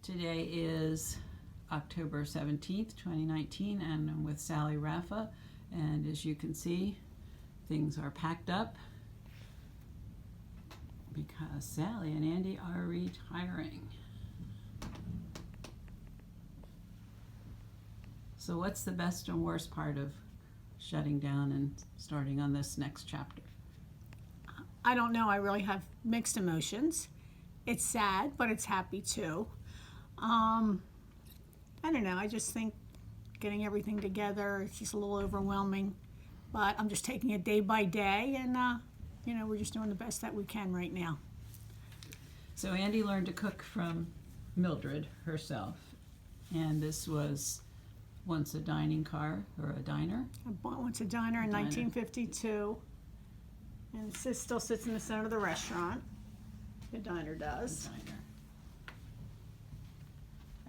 Today is October 17th, 2019, and I'm with Sallee Raffa. And as you can see, things are packed up because Sallee and Andy are retiring. So what's the best and worst part of shutting down and starting on this next chapter? I don't know. I really have mixed emotions. It's sad, but it's happy too. I don't know. I just think getting everything together, it's just a little overwhelming. But I'm just taking it day by day, and we're just doing the best that we can right now. So Andy learned to cook from Mildred herself, and this was once a dining car or a diner. I bought once a diner in 1952, and it still sits in the center of the restaurant. The diner does. The diner.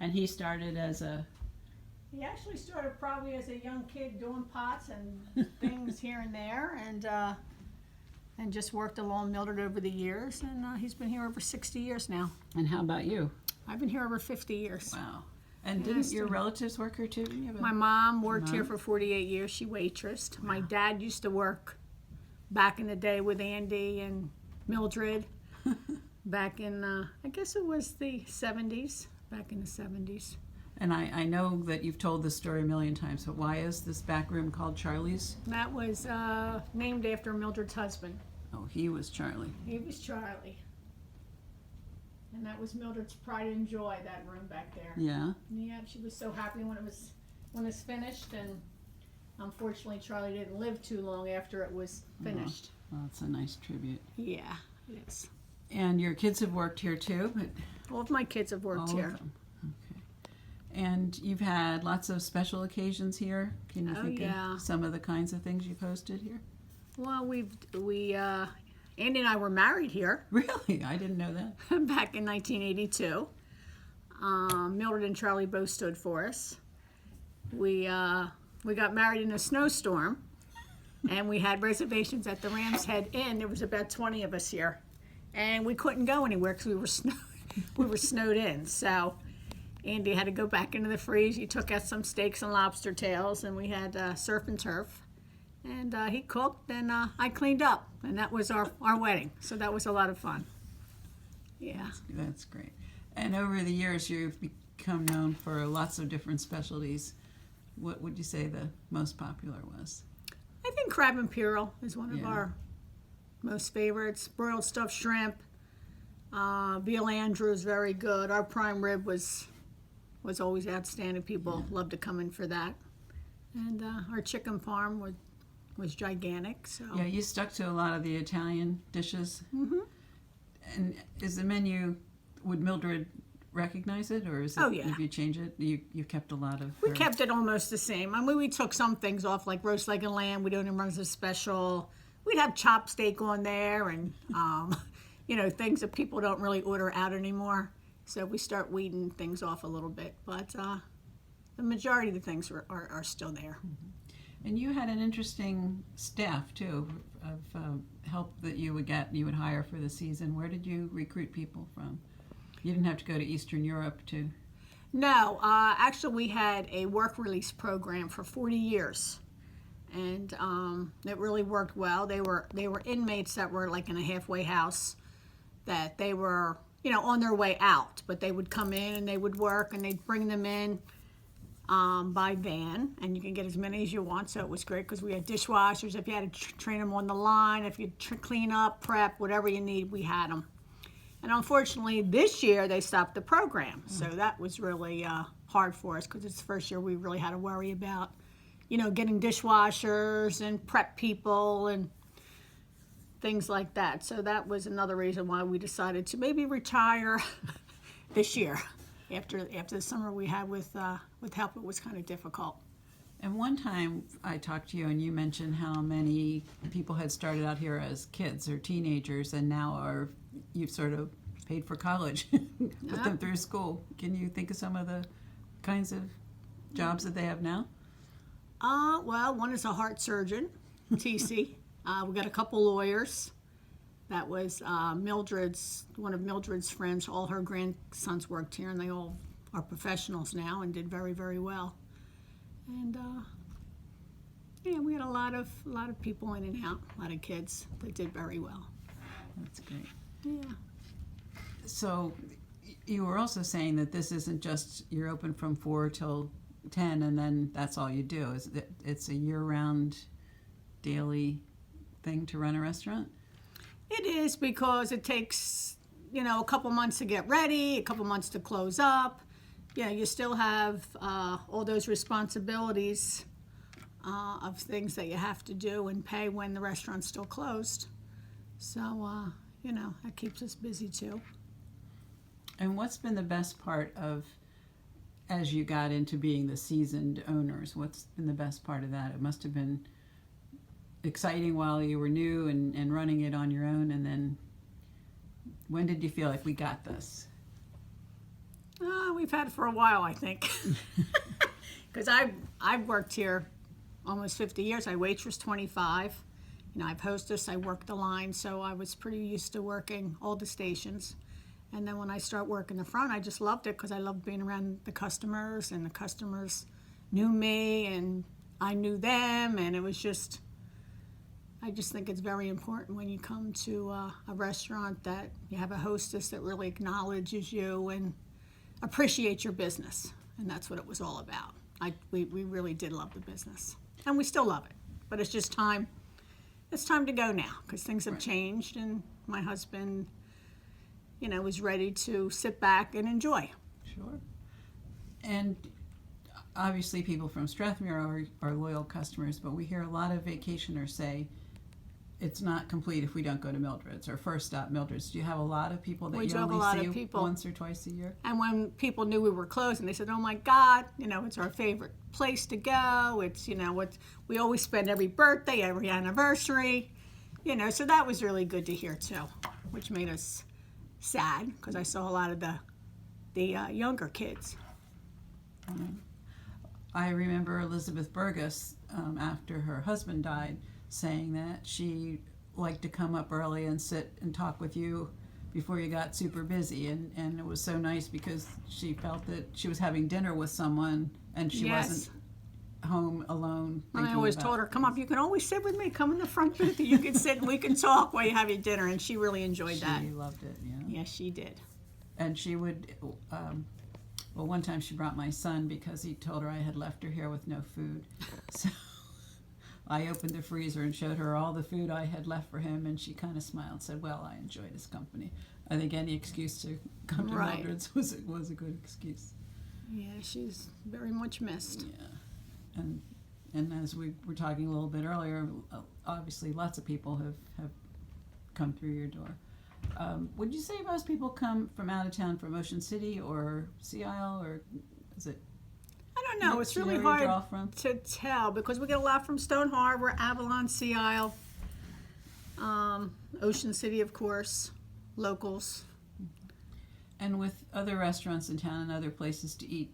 And he started as a... He actually started probably as a young kid doing pots and things here and there, and just worked along Mildred over the years, and he's been here over 60 years now. And how about you? I've been here over 50 years. Wow. And didn't your relatives work here too? My mom worked here for 48 years. She waitressed. Wow. My dad used to work back in the day with Andy and Mildred back in, I guess it was the 70s, back in the 70s. And I know that you've told this story a million times, but why is this back room called Charlie's? That was named after Mildred's husband. Oh, he was Charlie. He was Charlie. And that was Mildred's pride and joy, that room back there. Yeah? Yeah, she was so happy when it was finished, and unfortunately Charlie didn't live too long after it was finished. Well, it's a nice tribute. Yeah, it is. And your kids have worked here too? But all of my kids have worked here. All of them. Okay. And you've had lots of special occasions here? Can you think of some of the kinds of things you've hosted here? Well, Andy and I were married here. Really? I didn't know that. Back in 1982. Mildred and Charlie both stood for us. We got married in a snowstorm, and we had reservations at the Ram's Head Inn. There was about 20 of us here, and we couldn't go anywhere because we were snowed in. So Andy had to go back into the freeze. He took out some steaks and lobster tails, and we had surf and turf. And he cooked, and I cleaned up, and that was our wedding. So that was a lot of fun. Yeah. That's great. And over the years, you've become known for lots of different specialties. What would you say the most popular was? I think crab imperial is one of our most favorites. Broiled stuffed shrimp. Veal Andrew is very good. Our prime rib was always outstanding. People loved to come in for that. And our chicken parm was gigantic. So yeah, you stuck to a lot of the Italian dishes. Mm-hmm. And is the menu, would Mildred recognize it, or is it, if you change it, you kept a lot of... We kept it almost the same. I mean, we took some things off, like roast leg of lamb. We don't even run as a special. We'd have chopped steak on there, and things that people don't really order out anymore. So we start weeding things off a little bit, but the majority of the things are still there. Mm-hmm. And you had an interesting staff, too, of help that you would hire for the season. Where did you recruit people from? You didn't have to go to Eastern Europe to... No, actually we had a work release program for 40 years. And it really worked well. They were inmates that were like in a halfway house, that they were, on their way out. But they would come in and they would work, and they'd bring them in by van, and you can get as many as you want. So it was great because we had dishwashers. If you had to train them on the line, if you clean up, prep, whatever you need, we had them. And unfortunately, this year they stopped the program. So that was really hard for us because it's the first year we really had to worry about, getting dishwashers and prep people and things like that. So that was another reason why we decided to maybe retire this year. After the summer we had with help, it was kind of difficult. And one time I talked to you, and you mentioned how many people had started out here as kids or teenagers, and now you've sort of paid for college, put them through school. Can you think of some of the kinds of jobs that they have now? Well, one is a heart surgeon, TC. We got a couple lawyers. That was one of Mildred's friends. All her grandsons worked here, and they all are professionals now and did very, very well. And yeah, we had a lot of people in and out, a lot of kids that did very well. That's great. Yeah. So you were also saying that this isn't just you're open from 4 till 10 and then that's all you do. It's a year-round daily thing to run a restaurant? It is, because it takes, a couple months to get ready, a couple months to close up. Yeah, you still have all those responsibilities of things that you have to do and pay when the restaurant's still closed. So, that keeps us busy too. And what's been the best part of, as you got into being the seasoned owners, what's been the best part of that? It must have been exciting while you were new and running it on your own, and then when did you feel like we got this? We've had it for a while, I think. Because I've worked here almost 50 years. I waitress 25. I've hostess, I worked the line, so I was pretty used to working all the stations. And then when I start working the front, I just loved it because I loved being around the customers, and the customers knew me and I knew them, and it was just, I just think it's very important when you come to a restaurant that you have a hostess that really acknowledges you and appreciates your business. And that's what it was all about. We really did love the business. And we still love it. But it's just time. It's time to go now because things have changed, and my husband, was ready to sit back and enjoy. Sure. And obviously people from Strathmere are loyal customers, but we hear a lot of vacationers say it's not complete if we don't go to Mildred's or First Stop Mildred's. Do you have a lot of people that We you do have a only lot see of people. once or twice a year? And when people knew we were closing, they said, "Oh my God, it's our favorite place to go. It's, what we always spend every birthday, every anniversary." So that was really good to hear too, which made us sad because I saw a lot of the younger kids. I remember Elizabeth Burgess, after her husband died, saying that she liked to come up early and sit and talk with you before you got super busy, and it was so nice because she felt that she was having dinner with someone and she wasn't home alone. And I always told her, "Come up, you can always sit with me, come in the front booth, you can sit and we can talk while you have your dinner," and she really enjoyed that. She loved it, yeah. Yes, she did. And she would, well, one time she brought my son because he told her I had left her here with no food. So I opened the freezer and showed her all the food I had left for him, and she kind of smiled and said, "Well, I enjoyed his company." I think any excuse to come to Mildred's was a good excuse. Yeah, she's very much missed. Yeah. And as we were talking a little bit earlier, obviously lots of people have come through your door. Would you say most people come from out of town, from Ocean City or Sea Isle, or is it? I don't know. It's really hard to tell because we get a lot from Stone Harbor, Avalon, Sea Isle, Ocean City, of course, locals. And with other restaurants in town and other places to eat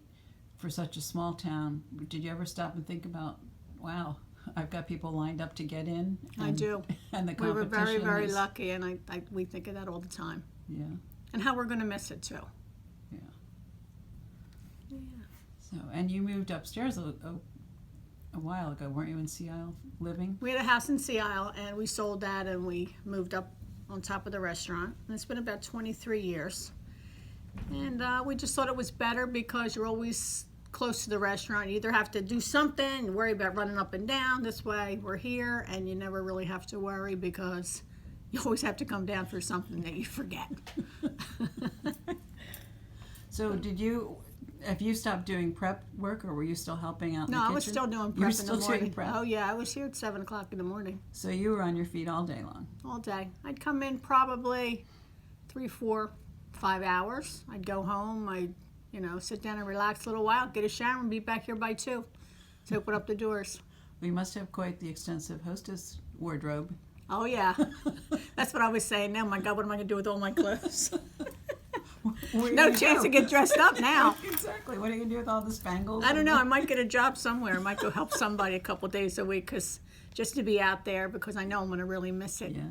for such a small town, did you ever stop and think about, wow, I've got people lined up to get in? I do. And the We were competition very, very lucky, and we think of that all the time. Yeah. And how we're going to miss it, too. Yeah. Yeah. So, and you moved upstairs a while ago, weren't you, in Sea Isle living? We had a house in Sea Isle, and we sold that, and we moved up on top of the restaurant. And it's been about 23 years. And we just thought it was better because you're always close to the restaurant. You either have to do something and worry about running up and down. This way we're here, and you never really have to worry because you always have to come down for something that you forget. So have you stopped doing prep work, or were you still helping out in the No, kitchen? I was still doing prep You were in still the morning. doing prep? Oh, yeah, I was here at 7 o'clock in the morning. So you were on your feet all day long? All day. I'd come in probably 3, 4, 5 hours. I'd go home. I'd, sit down and relax a little while, get a shower, and be back here by 2 to open up the doors. We must have quite the extensive hostess wardrobe. Oh, yeah. That's what I was saying. Now, my God, what am I going to do with all my clothes? No chance to get dressed up now. Exactly. What are you going to do with all the spangles? I don't know. I might get a job somewhere. I might go help somebody a couple days a week just to be out there because I know I'm going to really miss it. Yeah.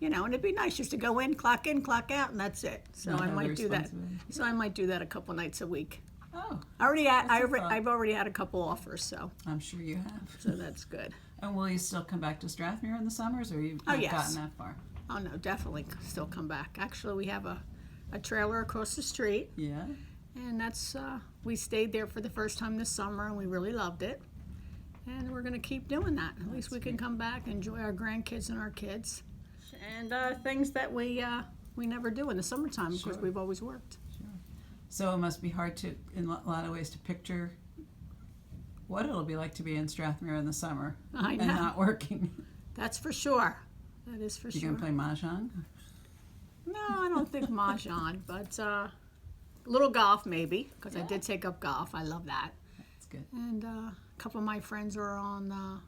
And it'd be nice just to go in, clock out, and that's it. So I might do that. So I might do that a couple nights a week. Oh, I've already had a couple offers, so I'm sure you have. that's good. And will you still come back to Strathmere in the summers, or you've Oh, not yes. gotten that far? Oh no, definitely still come back. Actually, we have a trailer across the street, Yeah. and that's we stayed there for the first time this summer, and we really loved it. And we're going to keep doing that. At least we can come back, enjoy our grandkids and our kids, and things that we never do in the summertime because Sure. we've always worked. So it must be hard to, in a lot of ways, to picture what it'll be like to be in Strathmere in the summer I and know. not working. That's for sure. That is for You sure. gonna play mahjong? No, I don't think mahjong, but a little golf maybe, because I did take up golf. I love that. That's good. And a couple of my friends are on,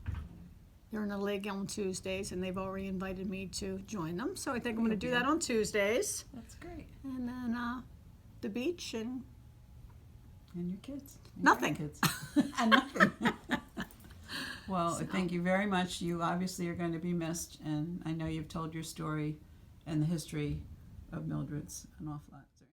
they're in the league on Tuesdays, and they've already invited me to join them. So I think I'm going to do that on Tuesdays. That's great. And then the beach and And your kids? Your Nothing. grandkids. And nothing. Well, thank you very much. You obviously are going to be missed, and I know you've told your story and the history of Mildred's an awful lot.